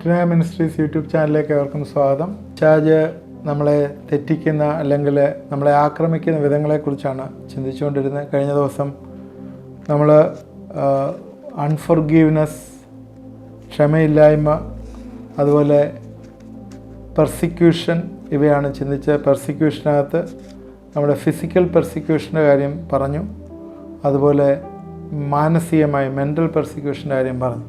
നെറ്റിന ministries YouTube ചാനലിലേക്ക് ഏവർക്കും സ്വാഗതം. പിശാച് നമ്മളെ തെറ്റിക്കുന്ന അല്ലെങ്കിൽ നമ്മളെ ആക്രമിക്കുന്ന വിധങ്ങളെക്കുറിച്ചാണ് ചിന്തിച്ചുകൊണ്ടിരുന്നത്. കഴിഞ്ഞ ദിവസം നമ്മൾ അൺഫോർഗീവ്നെസ്, ക്ഷമയില്ലായ്മ, അതുപോലെ പെർസിക്യൂഷൻ, ഇവയാണ് ചിന്തിച്ച് പെർസിക്യൂഷനകത്ത് നമ്മുടെ ഫിസിക്കൽ പെർസിക്യൂഷൻ്റെ കാര്യം പറഞ്ഞു, അതുപോലെ മാനസികമായി മെൻ്റൽ പെർസിക്യൂഷൻ്റെ കാര്യം പറഞ്ഞു.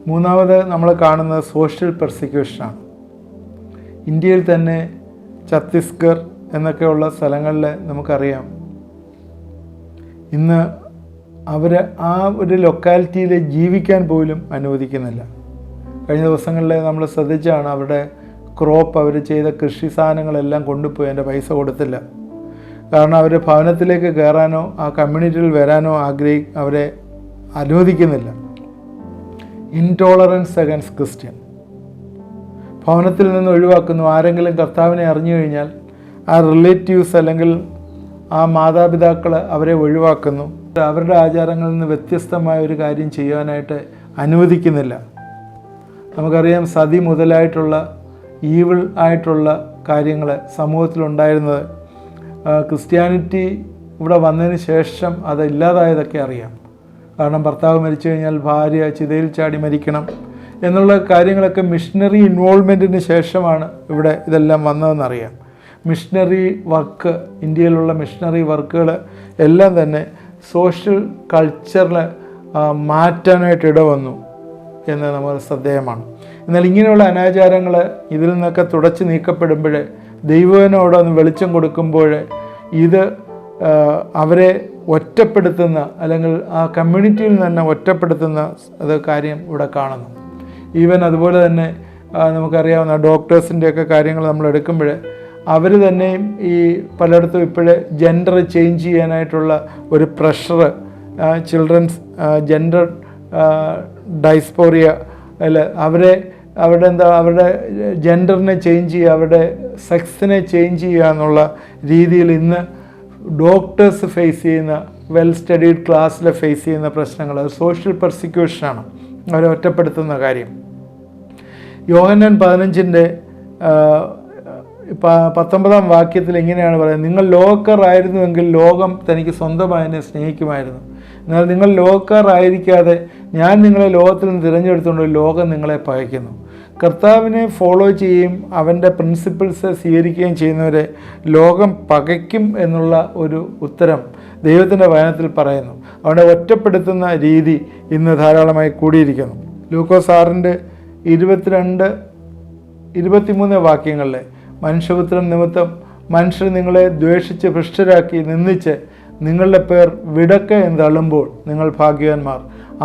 മൂന്നാമത് നമ്മൾ കാണുന്നത് സോഷ്യൽ പെർസിക്യൂഷനാണ്. ഇന്ത്യയിൽ തന്നെ ഛത്തീസ്ഗഡ് എന്നൊക്കെയുള്ള സ്ഥലങ്ങളിൽ നമുക്കറിയാം, ഇന്ന് അവർ ആ ഒരു ലൊക്കാലിറ്റിയിൽ ജീവിക്കാൻ പോലും അനുവദിക്കുന്നില്ല. കഴിഞ്ഞ ദിവസങ്ങളിൽ നമ്മൾ ശ്രദ്ധിച്ചാണ്, അവരുടെ ക്രോപ്പ്, അവർ ചെയ്ത കൃഷി സാധനങ്ങളെല്ലാം കൊണ്ടുപോയി അതിൻ്റെ പൈസ കൊടുത്തില്ല. കാരണം അവർ ഭവനത്തിലേക്ക് കയറാനോ ആ കമ്മ്യൂണിറ്റിയിൽ വരാനോ അവരെ അനുവദിക്കുന്നില്ല. Intolerance against Christian. ഭവനത്തിൽ നിന്ന് ഒഴിവാക്കുന്നു. ആരെങ്കിലും കർത്താവിനെ അറിഞ്ഞു കഴിഞ്ഞാൽ ആ റിലേറ്റീവ്സ് അല്ലെങ്കിൽ ആ മാതാപിതാക്കൾ അവരെ ഒഴിവാക്കുന്നു. അവരുടെ ആചാരങ്ങളിൽ നിന്ന് വ്യത്യസ്തമായ ഒരു കാര്യം ചെയ്യാനായിട്ട് അനുവദിക്കുന്നില്ല. നമുക്കറിയാം, സതി മുതലായിട്ടുള്ള ഈവിൾ ആയിട്ടുള്ള കാര്യങ്ങൾ സമൂഹത്തിലുണ്ടായിരുന്നത്. ക്രിസ്ത്യാനിറ്റി ഇവിടെ വന്നതിന് ശേഷം അത് ഇല്ലാതായതൊക്കെ അറിയാം. കാരണം ഭർത്താവ് മരിച്ചു കഴിഞ്ഞാൽ ഭാര്യ ചിതയിൽ ചാടി മരിക്കണം എന്നുള്ള കാര്യങ്ങളൊക്കെ മിഷണറി ഇൻവോൾവ്മെൻറ്റിന് ശേഷമാണ് ഇവിടെ ഇതെല്ലാം വന്നതെന്നറിയാം. മിഷണറി വർക്ക്, ഇന്ത്യയിലുള്ള മിഷണറി വർക്കുകൾ എല്ലാം തന്നെ സോഷ്യൽ കൾച്ചറിൽ മാറ്റാനായിട്ട് ഇടവന്നു എന്ന് നമ്മൾ ശ്രദ്ധേയമാണ്. എന്നാൽ ഇങ്ങനെയുള്ള അനാചാരങ്ങൾ ഇതിൽ നിന്നൊക്കെ തുടച്ചു നീക്കപ്പെടുമ്പോൾ, ദൈവത്തിനോടൊന്ന് വെളിച്ചം കൊടുക്കുമ്പോൾ, ഇത് അവരെ ഒറ്റപ്പെടുത്തുന്ന അല്ലെങ്കിൽ ആ കമ്മ്യൂണിറ്റിയിൽ തന്നെ ഒറ്റപ്പെടുത്തുന്ന അത് കാര്യം ഇവിടെ കാണുന്നു. ഈവൻ അതുപോലെ തന്നെ നമുക്കറിയാവുന്ന ഡോക്ടേഴ്സിൻ്റെയൊക്കെ കാര്യങ്ങൾ നമ്മൾ എടുക്കുമ്പോൾ അവർ തന്നെയും ഈ പലയിടത്തും ഇപ്പോഴേ ജെൻഡർ ചേഞ്ച് ചെയ്യാനായിട്ടുള്ള ഒരു പ്രഷർ, ചിൽഡ്രൻസ് ജെൻഡർ ഡൈസ്പോറിയ അല്ല, അവരുടെ ജെൻഡറിനെ ചേഞ്ച് ചെയ്യുക, അവരുടെ സെക്സിനെ ചേഞ്ച് ചെയ്യുക എന്നുള്ള രീതിയിൽ ഇന്ന് ഡോക്ടേഴ്സ് ഫേസ് ചെയ്യുന്ന, വെൽ സ്റ്റഡീഡ് ക്ലാസ്സിൽ ഫേസ് ചെയ്യുന്ന പ്രശ്നങ്ങൾ, അത് സോഷ്യൽ പെർസിക്യൂഷനാണ്, അവരെ ഒറ്റപ്പെടുത്തുന്ന കാര്യം. യോഹന്നാൻ 15-ന്റെ 19-ാം വാക്യത്തിൽ ഇങ്ങനെയാണ് പറയുന്നത്: നിങ്ങൾ ലോകക്കാരായിരുന്നുവെങ്കിൽ ലോകം തനിക്ക് സ്വന്തമായതിനെ സ്നേഹിക്കുമായിരുന്നു. എന്നാൽ നിങ്ങൾ ലോകക്കാരായിരിക്കാതെ ഞാൻ നിങ്ങളെ ലോകത്തിൽ നിന്ന് തിരഞ്ഞെടുത്തുകൊണ്ട് ലോകം നിങ്ങളെ പകയ്ക്കുന്നു. കർത്താവിനെ ഫോളോ ചെയ്യുകയും അവൻ്റെ പ്രിൻസിപ്പിൾസ് സ്വീകരിക്കുകയും ചെയ്യുന്നവരെ ലോകം പകയ്ക്കും എന്നുള്ള ഒരു ഉത്തരം ദൈവത്തിൻ്റെ വചനത്തിൽ പറയുന്നു. അവനെ ഒറ്റപ്പെടുത്തുന്ന രീതി ഇന്ന് ധാരാളമായി കൂടിയിരിക്കുന്നു. ലൂക്കോസ് 6-22-23 വാക്യങ്ങളിൽ മനുഷ്യപുത്രൻ നിമിത്തം മനുഷ്യർ നിങ്ങളെ ദ്വേഷിച്ച് ഭ്രഷ്ടരാക്കി നിന്ദിച്ച് നിങ്ങളുടെ പേർ വിടക്ക എന്ന് തള്ളുമ്പോൾ നിങ്ങൾ ഭാഗ്യവാന്മാർ.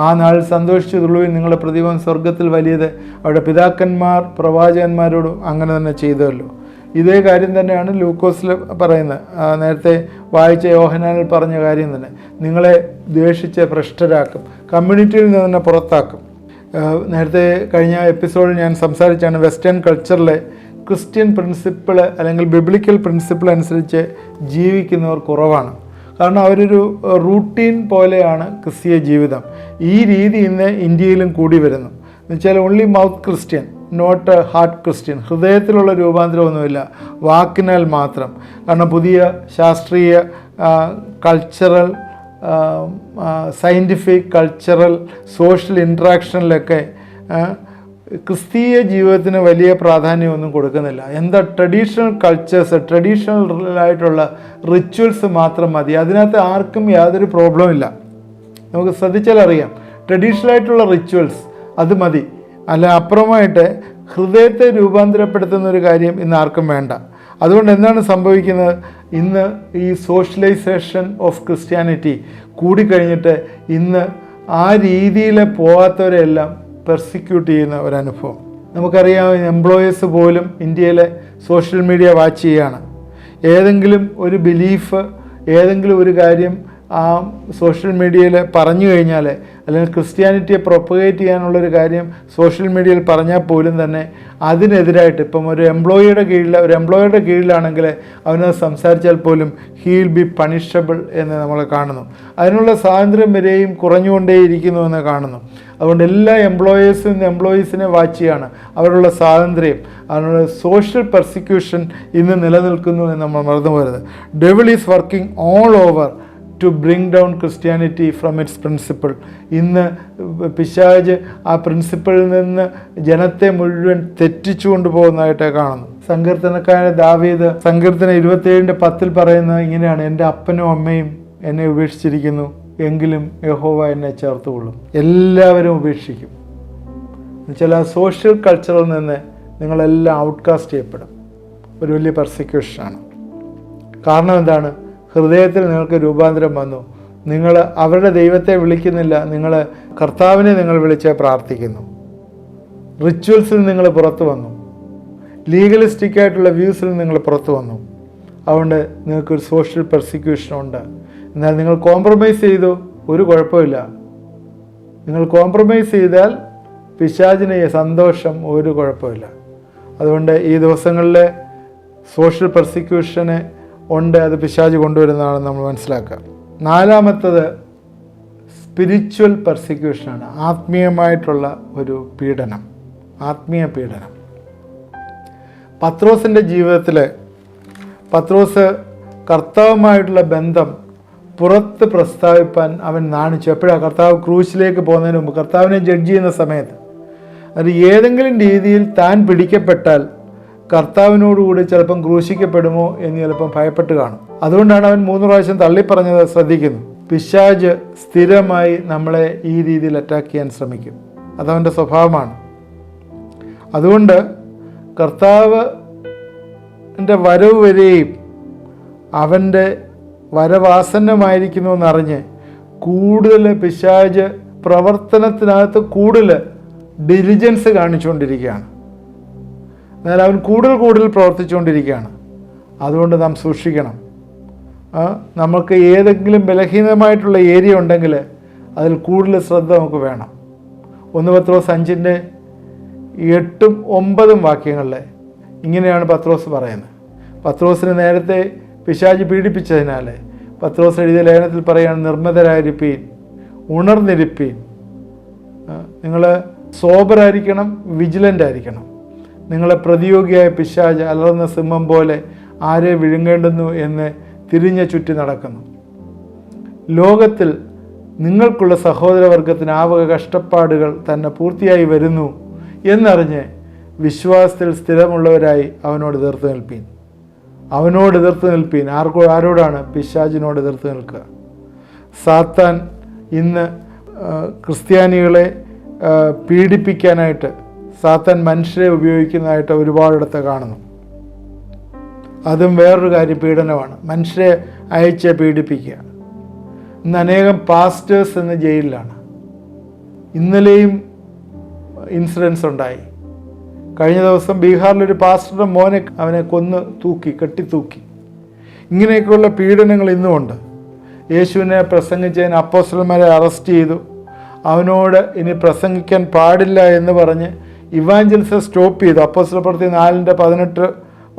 ആ നാളിൽ സന്തോഷിച്ചുള്ളുവിൻ, നിങ്ങളുടെ പ്രതിഫലം സ്വർഗത്തിൽ വലിയത്. അവരുടെ പിതാക്കന്മാർ പ്രവാചകന്മാരോടും അങ്ങനെ തന്നെ ചെയ്തല്ലോ. ഇതേ കാര്യം തന്നെയാണ് ലൂക്കോസിൽ പറയുന്നത്. നേരത്തെ വായിച്ച യോഹന്നാനിൽ പറഞ്ഞ കാര്യം തന്നെ. നിങ്ങളെ ദ്വേഷിച്ച് ഭ്രഷ്ടരാക്കും, കമ്മ്യൂണിറ്റിയിൽ നിന്ന് തന്നെ പുറത്താക്കും. നേരത്തെ കഴിഞ്ഞ എപ്പിസോഡിൽ ഞാൻ സംസാരിച്ചാണ്, വെസ്റ്റേൺ കൾച്ചറിലെ ക്രിസ്ത്യൻ പ്രിൻസിപ്പിൾ അല്ലെങ്കിൽ ബിബ്ലിക്കൽ പ്രിൻസിപ്പിൾ അനുസരിച്ച് ജീവിക്കുന്നവർ കുറവാണ്. കാരണം അവരൊരു റൂട്ടീൻ പോലെയാണ് ക്രിസ്തീയ ജീവിതം. ഈ രീതി ഇന്ന് ഇന്ത്യയിലും കൂടി വരുന്നു. എന്നുവെച്ചാൽ only mouth Christian, not heart Christian. ഹൃദയത്തിലുള്ള രൂപാന്തരമൊന്നുമില്ല, വാക്കിനാൽ മാത്രം. കാരണം പുതിയ ശാസ്ത്രീയ കൾച്ചറൽ, സയൻറ്റിഫിക്, കൾച്ചറൽ, സോഷ്യൽ ഇൻട്രാക്ഷനിലൊക്കെ ക്രിസ്തീയ ജീവിതത്തിന് വലിയ പ്രാധാന്യമൊന്നും കൊടുക്കുന്നില്ല. എന്താ, ട്രഡീഷണൽ കൾച്ചേഴ്സ്, ട്രഡീഷണലായിട്ടുള്ള റിച്വൽസ് മാത്രം മതി. അതിനകത്ത് ആർക്കും യാതൊരു പ്രോബ്ലം ഇല്ല. നമുക്ക് ശ്രദ്ധിച്ചാൽ അറിയാം, ട്രഡീഷണലായിട്ടുള്ള റിച്വൽസ് അത് മതി. അല്ല, അപ്പുറമായിട്ട് ഹൃദയത്തെ രൂപാന്തരപ്പെടുത്തുന്ന ഒരു കാര്യം ഇന്ന് ആർക്കും വേണ്ട. അതുകൊണ്ട് എന്താണ് സംഭവിക്കുന്നത്? ഇന്ന് ഈ സോഷ്യലൈസേഷൻ ഓഫ് ക്രിസ്ത്യാനിറ്റി കൂടിക്കഴിഞ്ഞിട്ട് ഇന്ന് ആ രീതിയിൽ പോകാത്തവരെല്ലാം പെർസിക്യൂട്ട് ചെയ്യുന്ന ഒരനുഭവം നമുക്കറിയാം. എംപ്ലോയീസ് പോലും ഇന്ത്യയിലെ സോഷ്യൽ മീഡിയ വാച്ച് ചെയ്യുകയാണ്. ഏതെങ്കിലും ഒരു ബിലീഫ്, ഏതെങ്കിലും ഒരു കാര്യം ആ സോഷ്യൽ മീഡിയയിൽ പറഞ്ഞു കഴിഞ്ഞാൽ, അല്ലെങ്കിൽ ക്രിസ്ത്യാനിറ്റിയെ പ്രൊപ്പഗേറ്റ് ചെയ്യാനുള്ളൊരു കാര്യം സോഷ്യൽ മീഡിയയിൽ പറഞ്ഞാൽ പോലും തന്നെ അതിനെതിരായിട്ട്, ഇപ്പം ഒരു എംപ്ലോയറുടെ കീഴിലാണെങ്കിൽ അവനത് സംസാരിച്ചാൽ പോലും ഹീ വിൽ ബി പണിഷബിൾ എന്ന് നമ്മൾ കാണുന്നു. അതിനുള്ള സ്വാതന്ത്ര്യം വരെയും കുറഞ്ഞുകൊണ്ടേയിരിക്കുന്നു എന്ന് കാണുന്നു. അതുകൊണ്ട് എല്ലാ എംപ്ലോയീസിനെ വാച്ച് ചെയ്യാണ് അവരുള്ള സ്വാതന്ത്ര്യം. അതിനുള്ള സോഷ്യൽ പെർസിക്യൂഷൻ ഇന്ന് നിലനിൽക്കുന്നു എന്ന് നമ്മൾ മറന്നു പോകരുത്. Devil is working all over to bring down Christianity from its principle. ഇന്ന് പിശാച് ആ പ്രിൻസിപ്പിളിൽ നിന്ന് ജനത്തെ മുഴുവൻ തെറ്റിച്ചു കൊണ്ടുപോകുന്നതായിട്ട് കാണുന്നു. സങ്കീർത്തനക്കാരൻ ദാവീദ് സങ്കീർത്തനം 27:10 പറയുന്നത് ഇങ്ങനെയാണ്: എൻ്റെ അപ്പനും അമ്മയും എന്നെ ഉപേക്ഷിച്ചിരിക്കുന്നു, എങ്കിലും യഹോവ എന്നെ ചേർത്തുകൊള്ളും. എല്ലാവരും ഉപേക്ഷിക്കും. എന്നുവെച്ചാൽ ആ സോഷ്യൽ കൾച്ചറിൽ നിന്ന് നിങ്ങളെല്ലാം ഔട്ട്കാസ്റ്റ് ചെയ്യപ്പെടും. ഒരു വലിയ പെർസിക്യൂഷനാണ്. കാരണം എന്താണ്? ഹൃദയത്തിൽ നിങ്ങൾക്ക് രൂപാന്തരം വന്നു. നിങ്ങൾ അവരുടെ ദൈവത്തെ വിളിക്കുന്നില്ല, നിങ്ങൾ കർത്താവിനെ നിങ്ങൾ വിളിച്ച് പ്രാർത്ഥിക്കുന്നു. റിച്വൽസിൽ നിങ്ങൾ പുറത്തു വന്നു. ലീഗലിസ്റ്റിക്കായിട്ടുള്ള വ്യൂസിൽ നിങ്ങൾ പുറത്തു വന്നു. അതുകൊണ്ട് നിങ്ങൾക്കൊരു സോഷ്യൽ പെർസിക്യൂഷനുണ്ട്. എന്നാൽ നിങ്ങൾ കോംപ്രമൈസ് ചെയ്തു, ഒരു കുഴപ്പമില്ല. നിങ്ങൾ കോംപ്രമൈസ് ചെയ്താൽ പിശാചിന് സന്തോഷം, ഒരു കുഴപ്പമില്ല. അതുകൊണ്ട് ഈ ദിവസങ്ങളിൽ സോഷ്യൽ പെർസിക്യൂഷന് ഉണ്ട്, അത് പിശാച് കൊണ്ടുവരുന്നതാണെന്ന് നമ്മൾ മനസ്സിലാക്കുക. നാലാമത്തത് സ്പിരിച്വൽ പെർസിക്യൂഷനാണ്. ആത്മീയമായിട്ടുള്ള ഒരു പീഡനം, ആത്മീയ പീഡനം. പത്രോസിൻ്റെ ജീവിതത്തിൽ പത്രോസ് കർത്താവുമായിട്ടുള്ള ബന്ധം പുറത്ത് പ്രസ്താവിപ്പാൻ അവൻ നാണിച്ചു. എപ്പോഴാണ്? കർത്താവ് ക്രൂശിലേക്ക് പോകുന്നതിന് മുമ്പ്, കർത്താവിനെ ജഡ്ജ് ചെയ്യുന്ന സമയത്ത്. അത് ഏതെങ്കിലും രീതിയിൽ താൻ പിടിക്കപ്പെട്ടാൽ കർത്താവിനോടുകൂടി ചിലപ്പം ക്രൂശിക്കപ്പെടുമോ എന്ന് ചിലപ്പം ഭയപ്പെട്ട് കാണും. അതുകൊണ്ടാണ് അവൻ 3 പ്രാവശ്യം തള്ളിപ്പറഞ്ഞത് ശ്രദ്ധിക്കുന്നു. പിശാച് സ്ഥിരമായി നമ്മളെ ഈ രീതിയിൽ അറ്റാക്ക് ചെയ്യാൻ ശ്രമിക്കും. അതവൻ്റെ സ്വഭാവമാണ്. അതുകൊണ്ട് കർത്താവിൻ്റെ വരവ് വരെയും അവൻ്റെ വരവാസന്നമായിരിക്കുന്നു എന്നറിഞ്ഞ് കൂടുതൽ പിശാച് പ്രവർത്തനത്തിനകത്ത് കൂടുതൽ ഡിലിജൻസ് കാണിച്ചുകൊണ്ടിരിക്കുകയാണ്. എന്നാൽ അവൻ കൂടുതൽ പ്രവർത്തിച്ചുകൊണ്ടിരിക്കുകയാണ്. അതുകൊണ്ട് നാം സൂക്ഷിക്കണം. നമുക്ക് ഏതെങ്കിലും ബലഹീനമായിട്ടുള്ള ഏരിയ ഉണ്ടെങ്കിൽ അതിൽ കൂടുതൽ ശ്രദ്ധ നമുക്ക് വേണം. 1 പത്രോസ് 5:8-9 വാക്യങ്ങളിൽ ഇങ്ങനെയാണ് പത്രോസ് പറയുന്നത്. പത്രോസിന് നേരത്തെ പിശാച് പീഡിപ്പിച്ചതിനാൽ പത്രോസ് എഴുതിയ ലേഖനത്തിൽ പറയുകയാണ്: നിർമ്മതരായിരിപ്പീൻ, ഉണർന്നിരിപ്പീൻ. നിങ്ങൾ സോബറായിരിക്കണം, വിജിലൻ്റ് ആയിരിക്കണം. നിങ്ങളെ പ്രതിയോഗിയായ പിശാച് അലർന്ന സിംഹം പോലെ ആരെ വിഴുങ്ങേണ്ടുന്നു എന്ന് തിരിഞ്ഞ ചുറ്റി നടക്കുന്നു. ലോകത്തിൽ നിങ്ങൾക്കുള്ള സഹോദരവർഗത്തിന് ആവക കഷ്ടപ്പാടുകൾ തന്നെ പൂർത്തിയായി വരുന്നു എന്നറിഞ്ഞ് വിശ്വാസത്തിൽ സ്ഥിരമുള്ളവരായി അവനോട് എതിർത്ത് നിൽപ്പീൻ. അവനോട് എതിർത്ത് നിൽപ്പീൻ. ആരോടാണ്? പിശാചിനോട് എതിർത്ത് നിൽക്കുക. സാത്താൻ ഇന്ന് ക്രിസ്ത്യാനികളെ പീഡിപ്പിക്കാനായിട്ട് സാത്താൻ മനുഷ്യരെ ഉപയോഗിക്കുന്നതായിട്ട് ഒരുപാടിടത്ത് കാണുന്നു. അതും വേറൊരു കാര്യം, പീഡനമാണ്. മനുഷ്യരെ അയച്ച് പീഡിപ്പിക്കുക. ഇന്ന് അനേകം പാസ്റ്റേഴ്സ് ഇന്ന് ജയിലിലാണ്. ഇന്നലെയും ഇൻസിഡൻസ് ഉണ്ടായി. കഴിഞ്ഞ ദിവസം ബീഹാറിലൊരു പാസ്റ്ററുടെ മോനെ അവനെ കെട്ടിത്തൂക്കി. ഇങ്ങനെയൊക്കെയുള്ള പീഡനങ്ങൾ ഇന്നുമുണ്ട്. യേശുവിനെ പ്രസംഗിച്ചതിന് അപ്പോസ്തലന്മാരെ അറസ്റ്റ് ചെയ്തു. അവനോട് ഇനി പ്രസംഗിക്കാൻ പാടില്ല എന്ന് പറഞ്ഞ് ഇവാഞ്ചലിസം സ്റ്റോപ്പ് ചെയ്തു. അപ്പോസ്തലപ്രവൃത്തി 4:18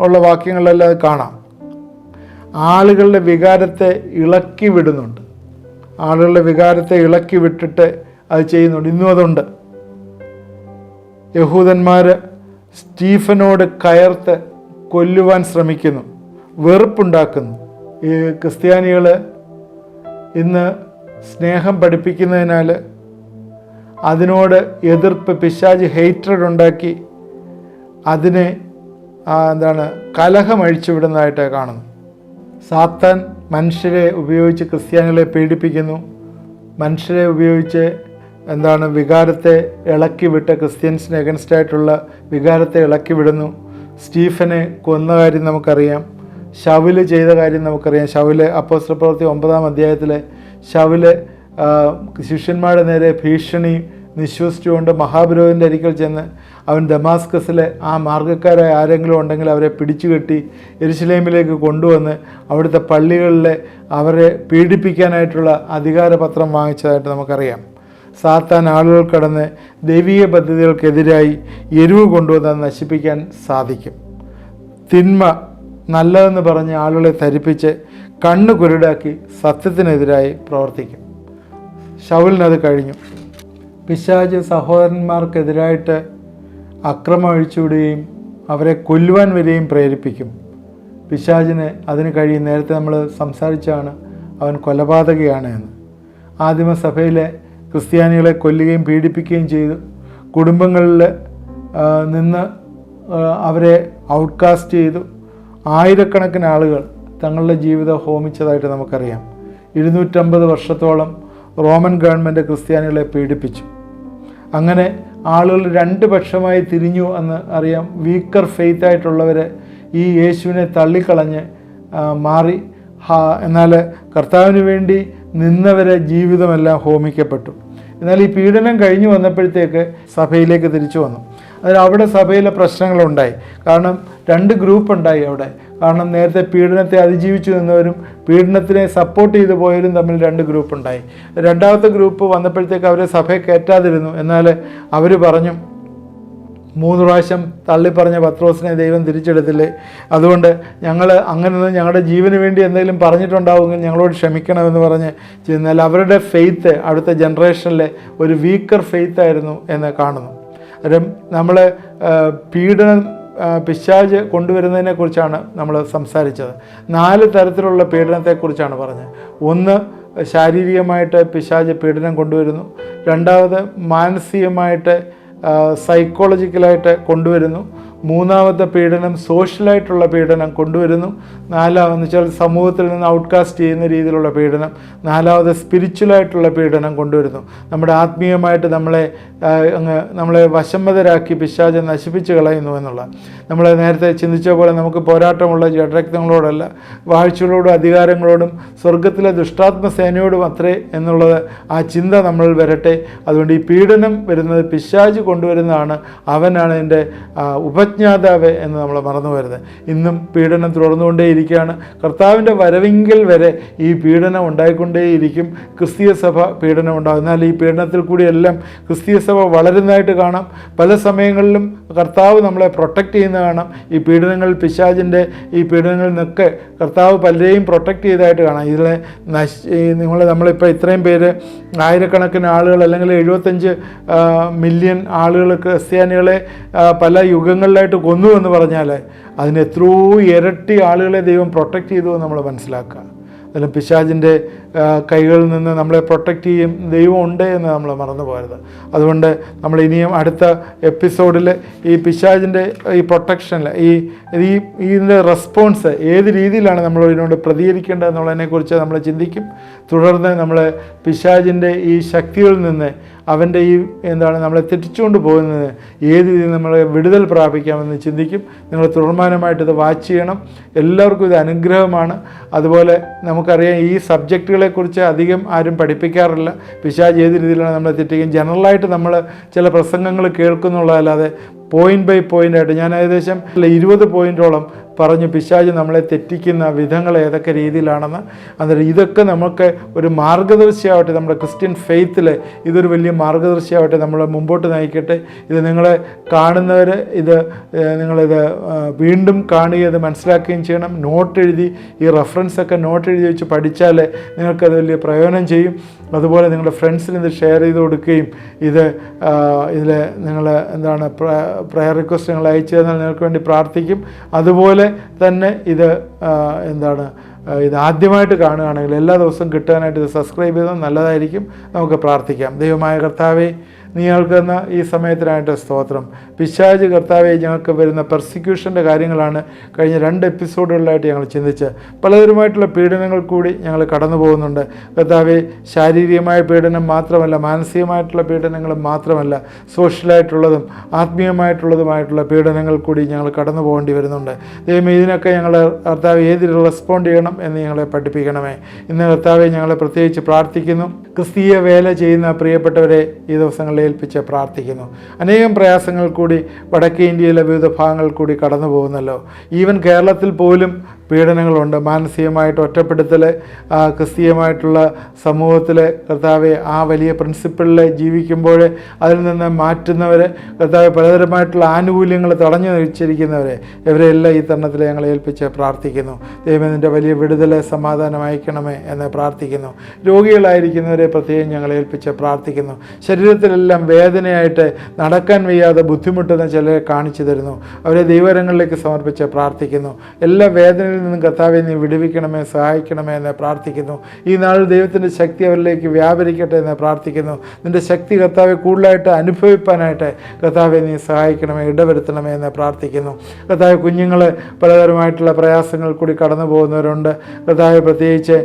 ഉള്ള വാക്യങ്ങളിലെല്ലാം അത് കാണാം. ആളുകളുടെ വികാരത്തെ ഇളക്കി വിടുന്നുണ്ട്. ആളുകളുടെ വികാരത്തെ ഇളക്കി വിട്ടിട്ട് അത് ചെയ്യുന്നുണ്ട്. ഇന്നും അതുണ്ട്. യഹൂദന്മാർ സ്റ്റീഫനോട് കയർത്ത് കൊല്ലുവാൻ ശ്രമിക്കുന്നു, വെറുപ്പുണ്ടാക്കുന്നു. ഈ ക്രിസ്ത്യാനികൾ ഇന്ന് സ്നേഹം പഠിപ്പിക്കുന്നതിനാൽ അതിനോട് എതിർപ്പ്, പിശാച് ഹെയ്റ്റ്രഡ് ഉണ്ടാക്കി അതിനെ കലഹം അഴിച്ചുവിടുന്നതായിട്ട് കാണുന്നു. സാത്താൻ മനുഷ്യരെ ഉപയോഗിച്ച് ക്രിസ്ത്യാനികളെ പീഡിപ്പിക്കുന്നു. മനുഷ്യരെ ഉപയോഗിച്ച് വികാരത്തെ ഇളക്കി വിട്ട് ക്രിസ്ത്യൻസിന് എഗൻസ്റ്റായിട്ടുള്ള വികാരത്തെ ഇളക്കി വിടുന്നു. സ്റ്റീഫനെ കൊന്ന കാര്യം നമുക്കറിയാം. ശൗല് ചെയ്ത കാര്യം നമുക്കറിയാം. ശൗല് അപ്പോസ്തലപ്രവൃത്തി 9-ാം അധ്യായത്തിൽ ശൗല് ശിഷ്യന്മാരുടെ നേരെ ഭീഷണി നിശ്വസിച്ചുകൊണ്ട് മഹാപുരോഹിതൻ്റെ അരികിൽ ചെന്ന് അവൻ ദമാസ്കസിലെ ആ മാർഗ്ഗക്കാരായ ആരെങ്കിലും ഉണ്ടെങ്കിൽ അവരെ പിടിച്ചുകെട്ടി യെരുശലേമിലേക്ക് കൊണ്ടുവന്ന് അവിടുത്തെ പള്ളികളിലെ അവരെ പീഡിപ്പിക്കാനായിട്ടുള്ള അധികാരപത്രം വാങ്ങിച്ചതായിട്ട് നമുക്കറിയാം. സാത്താൻ ആളുകൾ കടന്ന് ദൈവീക പദ്ധതികൾക്കെതിരായി എരിവ് കൊണ്ടുവന്ന് നശിപ്പിക്കാൻ സാധിക്കും. തിന്മ നല്ലതെന്ന് പറഞ്ഞ് ആളുകളെ ധരിപ്പിച്ച് കണ്ണ് കുരുടാക്കി സത്യത്തിനെതിരായി പ്രവർത്തിക്കും. ശൗലിനത് കഴിഞ്ഞു. പിശാച് സഹോദരന്മാർക്കെതിരായിട്ട് അക്രമം അഴിച്ചുവിടുകയും അവരെ കൊല്ലുവാൻ വരെയും പ്രേരിപ്പിക്കും. പിശാചിന് അതിന് കഴിയും. നേരത്തെ നമ്മൾ സംസാരിച്ചാണ് അവൻ കൊലപാതകയാണ് എന്ന്. ആദിമസഭയിലെ ക്രിസ്ത്യാനികളെ കൊല്ലുകയും പീഡിപ്പിക്കുകയും ചെയ്തു. കുടുംബങ്ങളിൽ നിന്ന് അവരെ ഔട്ട്കാസ്റ്റ് ചെയ്തു. ആയിരക്കണക്കിന് ആളുകൾ തങ്ങളുടെ ജീവിതം ഹോമിച്ചതായിട്ട് നമുക്കറിയാം. 250 വർഷത്തോളം റോമൻ ഗവൺമെൻറ് ക്രിസ്ത്യാനികളെ പീഡിപ്പിച്ചു. അങ്ങനെ ആളുകൾ രണ്ട് പക്ഷമായി തിരിഞ്ഞു എന്ന് അറിയാം. വീക്കർ ഫെയ്ത്തായിട്ടുള്ളവർ ഈ യേശുവിനെ തള്ളിക്കളഞ്ഞ് മാറി. എന്നാൽ കർത്താവിന് വേണ്ടി നിന്നവരെ ജീവിതമെല്ലാം ഹോമിക്കപ്പെട്ടു. എന്നാൽ ഈ പീഡനം കഴിഞ്ഞു വന്നപ്പോഴത്തേക്ക് സഭയിലേക്ക് തിരിച്ചു വന്നു. അതിൽ അവിടെ സഭയിലെ പ്രശ്നങ്ങളുണ്ടായി. കാരണം 2 ഗ്രൂപ്പ് ഉണ്ടായി അവിടെ. കാരണം നേരത്തെ പീഡനത്തെ അതിജീവിച്ചു നിന്നവരും പീഡനത്തിനെ സപ്പോർട്ട് ചെയ്തു പോയവരും തമ്മിൽ 2 ഗ്രൂപ്പ് ഉണ്ടായി. രണ്ടാമത്തെ ഗ്രൂപ്പ് വന്നപ്പോഴത്തേക്ക് അവരെ സഭയെ കയറ്റാതിരുന്നു. എന്നാൽ അവർ പറഞ്ഞു, 3 പ്രാവശ്യം തള്ളിപ്പറഞ്ഞ പത്രോസിനെ ദൈവം തിരിച്ചെടുത്തില്ലേ, അതുകൊണ്ട് ഞങ്ങൾ അങ്ങനെ ഞങ്ങളുടെ ജീവന് വേണ്ടി എന്തെങ്കിലും പറഞ്ഞിട്ടുണ്ടാവുമെങ്കിൽ ഞങ്ങളോട് ക്ഷമിക്കണമെന്ന് പറഞ്ഞ് എന്നാൽ അവരുടെ ഫെയ്ത്ത് അടുത്ത ജനറേഷനിലെ ഒരു വീക്കർ ഫെയ്ത്തായിരുന്നു എന്ന് കാണുന്നു. അന്നേരം നമ്മൾ പീഡനം പിശാച് കൊണ്ടുവരുന്നതിനെക്കുറിച്ചാണ് നമ്മൾ സംസാരിച്ചത്. 4 തരത്തിലുള്ള പീഡനത്തെക്കുറിച്ചാണ് പറഞ്ഞത്. ഒന്ന്, ശാരീരികമായിട്ട് പിശാച് പീഡനം കൊണ്ടുവരുന്നു. രണ്ടാമത്, മാനസികമായിട്ട് സൈക്കോളജിക്കലായിട്ട് കൊണ്ടുവരുന്നു. മൂന്നാമത്തെ പീഡനം സോഷ്യലായിട്ടുള്ള പീഡനം കൊണ്ടുവരുന്നു. നാലാമെന്ന് വെച്ചാൽ സമൂഹത്തിൽ നിന്ന് ഔട്ട്കാസ്റ്റ് ചെയ്യുന്ന രീതിയിലുള്ള പീഡനം. നാലാമത് സ്പിരിച്വലായിട്ടുള്ള പീഡനം കൊണ്ടുവരുന്നു. നമ്മുടെ ആത്മീയമായിട്ട് നമ്മളെ വശംവദരാക്കി പിശാച് നശിപ്പിച്ച് കളയുന്നു എന്നുള്ള. നമ്മൾ നേരത്തെ ചിന്തിച്ച പോലെ നമുക്ക് പോരാട്ടമുള്ള ജഡരക്തങ്ങളോടല്ല, വാഴ്ചകളോടും അധികാരങ്ങളോടും സ്വർഗത്തിലെ ദുഷ്ടാത്മസേനയോടും അത്രേ എന്നുള്ളത് ആ ചിന്ത നമ്മൾ വരട്ടെ. അതുകൊണ്ട് ഈ പീഡനം വരുന്നത് പിശാച് കൊണ്ടുവരുന്നതാണ്. അവനാണ് എൻ്റെ ഉപജ്ഞാതാവ് എന്ന് നമ്മൾ മറന്നു വരുന്നത്. ഇന്നും പീഡനം തുടർന്നുകൊണ്ടേയിരിക്കുകയാണ്. കർത്താവിൻ്റെ വരവിങ്കൽ വരെ ഈ പീഡനം ഉണ്ടായിക്കൊണ്ടേയിരിക്കും. ക്രിസ്തീയ സഭ പീഡനം ഉണ്ടാകും. എന്നാൽ ഈ പീഡനത്തിൽ കൂടിയെല്ലാം ക്രിസ്തീയ സഭ വളരുന്നതായിട്ട് കാണാം. പല സമയങ്ങളിലും കർത്താവ് നമ്മളെ പ്രൊട്ടക്റ്റ് ചെയ്യുന്ന കാണാം. ഈ പീഡനങ്ങൾ പിശാചിൻ്റെ ഈ പീഡനങ്ങളിൽ നിന്നൊക്കെ കർത്താവ് പലരെയും പ്രൊട്ടക്റ്റ് ചെയ്തതായിട്ട് കാണാം. ഇതിലെ നമ്മളിപ്പോൾ ഇത്രയും പേര്, ആയിരക്കണക്കിന് ആളുകൾ അല്ലെങ്കിൽ 75 മില്യൺ ആളുകൾ ക്രിസ്ത്യാനികളെ പല യുഗങ്ങളിലായിട്ട് കൊന്നു എന്ന് പറഞ്ഞാൽ അതിന് എത്രയോ ഇരട്ടി ആളുകളെ ദൈവം പ്രൊട്ടക്റ്റ് ചെയ്തു എന്ന് നമ്മൾ മനസ്സിലാക്കുക. അതിലും പിശാചിൻ്റെ കൈകളിൽ നിന്ന് നമ്മളെ പ്രൊട്ടക്റ്റ് ചെയ്യും ദൈവം ഉണ്ട് എന്ന് നമ്മൾ മറന്നു പോകരുത്. അതുകൊണ്ട് നമ്മൾ ഇനിയും അടുത്ത എപ്പിസോഡിൽ ഈ പിശാചിൻ്റെ ഈ പ്രൊട്ടക്ഷനിൽ ഇതിൻ്റെ റെസ്പോൺസ് ഏത് രീതിയിലാണ് നമ്മൾ ഇതിനോട് പ്രതികരിക്കേണ്ടത് എന്നുള്ളതിനെക്കുറിച്ച് നമ്മൾ ചിന്തിക്കും. തുടർന്ന് നമ്മൾ പിശാചിൻ്റെ ഈ ശക്തികളിൽ നിന്ന് അവൻ്റെ ഈ നമ്മളെ തെറ്റിച്ചുകൊണ്ട് പോകുന്നത് ഏത് രീതിയിൽ നമ്മളെ വിടുതൽ പ്രാപിക്കാമെന്ന് ചിന്തിക്കും. നിങ്ങൾ തുടർമാനമായിട്ട് ഇത് വാച്ച് ചെയ്യണം. എല്ലാവർക്കും ഇത് അനുഗ്രഹമാണ്. അതുപോലെ നമുക്കറിയാം ഈ സബ്ജക്റ്റുകളെക്കുറിച്ച് അധികം ആരും പഠിപ്പിക്കാറില്ല. പിശാച് ഏത് രീതിയിലാണ് നമ്മളെ തെറ്റിക്കും. ജനറലായിട്ട് നമ്മൾ ചില പ്രസംഗങ്ങൾ കേൾക്കുന്നുള്ളതല്ലാതെ പോയിൻ്റ് ബൈ പോയിൻ്റായിട്ട് ഞാൻ ഏകദേശം 20 പോയിൻ്റോളം പറഞ്ഞു പിശാച് നമ്മളെ തെറ്റിക്കുന്ന വിധങ്ങൾ ഏതൊക്കെ രീതിയിലാണെന്ന്. അന്നേരം ഇതൊക്കെ നമുക്ക് ഒരു മാർഗദർശിയാവട്ടെ. നമ്മുടെ ക്രിസ്ത്യൻ ഫെയ്ത്തിൽ ഇതൊരു വലിയ മാർഗദർശിയാവട്ടെ, നമ്മളെ മുമ്പോട്ട് നയിക്കട്ടെ. ഇത് നിങ്ങളെ കാണുന്നവർ നിങ്ങളിത് വീണ്ടും കാണുകയും അത് മനസ്സിലാക്കുകയും ചെയ്യണം. നോട്ട് എഴുതി ഈ റെഫറൻസൊക്കെ നോട്ട് എഴുതി വെച്ച് പഠിച്ചാൽ നിങ്ങൾക്കത് വലിയ പ്രയോജനം ചെയ്യും. അതുപോലെ നിങ്ങളുടെ ഫ്രണ്ട്സിന് ഇത് ഷെയർ ചെയ്ത് കൊടുക്കുകയും ഇതിൽ നിങ്ങൾ പ്രയർ റിക്വസ്റ്റ് നിങ്ങൾ അയച്ചു തന്നാൽ നിങ്ങൾക്ക് വേണ്ടി പ്രാർത്ഥിക്കും. അതുപോലെ തന്നെ ഇത് ആദ്യമായിട്ട് കാണുകയാണെങ്കിൽ എല്ലാ ദിവസവും കിട്ടാനായിട്ട് ഇത് സബ്സ്ക്രൈബ് ചെയ്താൽ നല്ലതായിരിക്കും. നമുക്ക് പ്രാർത്ഥിക്കാം. ദൈവമായ കർത്താവേ, നീ ഞങ്ങൾക്ക് ഈ സമയത്തിനായിട്ട് സ്തോത്രം. പിശാച് കർത്താവെ ഞങ്ങൾക്ക് വരുന്ന പെർസിക്യൂഷൻ്റെ കാര്യങ്ങളാണ് കഴിഞ്ഞ 2 എപ്പിസോഡുകളിലായിട്ട് ഞങ്ങൾ ചിന്തിച്ച്. പലതരമായിട്ടുള്ള പീഡനങ്ങൾ കൂടി ഞങ്ങൾ കടന്നു പോകുന്നുണ്ട് കർത്താവെ. ശാരീരികമായ പീഡനം മാത്രമല്ല, മാനസികമായിട്ടുള്ള പീഡനങ്ങളും മാത്രമല്ല, സോഷ്യലായിട്ടുള്ളതും ആത്മീയമായിട്ടുള്ളതുമായിട്ടുള്ള പീഡനങ്ങൾ കൂടി ഞങ്ങൾ കടന്നു പോകേണ്ടി വരുന്നുണ്ട്. ദൈവമേ, ഇതിനൊക്കെ ഞങ്ങൾ കർത്താവ് ഏതിൽ റെസ്പോണ്ട് ചെയ്യണം എന്ന് ഞങ്ങളെ പഠിപ്പിക്കണമേ. ഇന്ന് കർത്താവെ ഞങ്ങളെ പ്രത്യേകിച്ച് പ്രാർത്ഥിക്കുന്നു. ക്രിസ്തീയ വേല ചെയ്യുന്ന പ്രിയപ്പെട്ടവരെ ഈ ദിവസങ്ങളിൽ ഞങ്ങളെ ഏൽപ്പിച്ച് പ്രാർത്ഥിക്കുന്നു. അനേകം പ്രയാസങ്ങൾ കൂടി വടക്കേ ഇന്ത്യയിലെ വിവിധ ഭാഗങ്ങളിൽ കൂടി കടന്നു പോകുന്നല്ലോ. ഈവൻ കേരളത്തിൽ പോലും പീഡനങ്ങളുണ്ട്. മാനസികമായിട്ട് ഒറ്റപ്പെടുത്തൽ, ക്രിസ്തീയമായിട്ടുള്ള സമൂഹത്തിൽ കർത്താവെ ആ വലിയ പ്രിൻസിപ്പിളിൽ ജീവിക്കുമ്പോൾ അതിൽ നിന്ന് മാറ്റുന്നവർ, കർത്താവെ പലതരമായിട്ടുള്ള ആനുകൂല്യങ്ങൾ തടഞ്ഞു വെച്ചിരിക്കുന്നവരെ ഇവരെല്ലാം ഈ തരണത്തിൽ ഞങ്ങളെ ഏൽപ്പിച്ച് പ്രാർത്ഥിക്കുന്നു. ദൈവം നിൻ്റെ വലിയ വിടുതൽ സമാധാനം അയക്കണമേ എന്ന് പ്രാർത്ഥിക്കുന്നു. രോഗികളായിരിക്കുന്നവരെ പ്രത്യേകം ഞങ്ങളെ ഏൽപ്പിച്ച് പ്രാർത്ഥിക്കുന്നു. ശരീരത്തിലെല്ലാം വേദനയായിട്ട് നടക്കാൻ വയ്യാതെ ബുദ്ധിമുട്ടുന്ന ചിലരെ കാണിച്ചു തരുന്നു. അവരെ ദൈവകരങ്ങളിലേക്ക് സമർപ്പിച്ച് പ്രാർത്ഥിക്കുന്നു. എല്ലാ വേദനയിൽ നിന്നും കർത്താവെ നീ വിടുവിക്കണമേ, സഹായിക്കണമേ എന്ന് പ്രാർത്ഥിക്കുന്നു. ഈ നാളിൽ ദൈവത്തിൻ്റെ ശക്തി അവരിലേക്ക് വ്യാപരിക്കട്ടെ എന്ന് പ്രാർത്ഥിക്കുന്നു. നിൻ്റെ ശക്തി കർത്താവെ കൂടുതലായിട്ട് അനുഭവിപ്പാനായിട്ട് കർത്താവെ നീ സഹായിക്കണമേ, ഇടവരുത്തണമേ എന്ന് പ്രാർത്ഥിക്കുന്നു. കർത്താവെ കുഞ്ഞുങ്ങൾ പലതരമായിട്ടുള്ള പ്രയാസങ്ങൾ കൂടി കടന്നു പോകുന്നവരുണ്ട്. കർത്താവെ പ്രത്യേകിച്ച്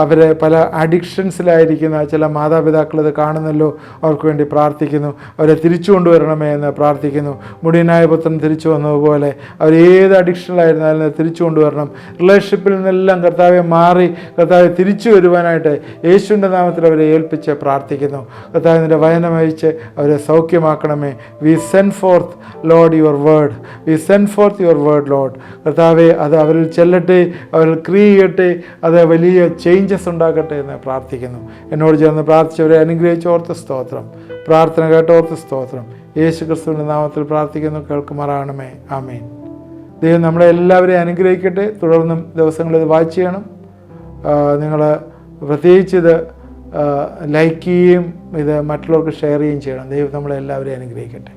അവർ പല അഡിക്ഷൻസിലായിരിക്കുന്ന ചില മാതാപിതാക്കൾ ഇത് കാണുന്നല്ലോ, അവർക്ക് വേണ്ടി പ്രാർത്ഥിക്കുന്നു. അവരെ തിരിച്ചു കൊണ്ടുവരണമേ എന്ന് പ്രാർത്ഥിക്കുന്നു. മുടിയനായ പുത്രൻ തിരിച്ചു വന്നതുപോലെ അവർ ഏത് അഡിക്ഷനിലായിരുന്നു അതിൽ നിന്ന് തിരിച്ചു കൊണ്ടുവരണം. റിലേഷൻഷിപ്പിൽ നിന്നെല്ലാം കർത്താവെ മാറി കർത്താവെ തിരിച്ചു വരുവാനായിട്ട് യേശുവിൻ്റെ നാമത്തിൽ അവരെ ഏൽപ്പിച്ച് പ്രാർത്ഥിക്കുന്നു. കർത്താവെ നിൻ്റെ വചനം അയച്ച് അവരെ സൗഖ്യമാക്കണമേ. We send forth Lord your word, we send forth your word Lord. കർത്താവെ അത് അവരിൽ ചെല്ലട്ടെ, അവരിൽ ക്രിയ ചെയ്യട്ടെ, അത് വലിയ ചേഞ്ചസ് ഉണ്ടാക്കട്ടെ എന്ന് പ്രാർത്ഥിക്കുന്നു. എന്നോട് ചേർന്ന് പ്രാർത്ഥിച്ചവരെ അനുഗ്രഹിച്ചോർത്ത് സ്തോത്രം. പ്രാർത്ഥന കേട്ടോർത്ത് സ്തോത്രം. യേശു ക്രിസ്തുവിൻ്റെ നാമത്തിൽ പ്രാർത്ഥിക്കുന്നു, കേൾക്കുമാറാകണമേ. ആമേൻ. ദൈവം നമ്മളെ എല്ലാവരെയും അനുഗ്രഹിക്കട്ടെ. തുടർന്നും ദിവസങ്ങളിൽ ഇത് വാച്ച് ചെയ്യണം. നിങ്ങൾ പ്രത്യേകിച്ച് ഇത് ലൈക്ക് ചെയ്യുകയും ഇത് മറ്റുള്ളവർക്ക് ഷെയർ ചെയ്യുകയും ചെയ്യണം. ദൈവം നമ്മളെ എല്ലാവരെയും അനുഗ്രഹിക്കട്ടെ.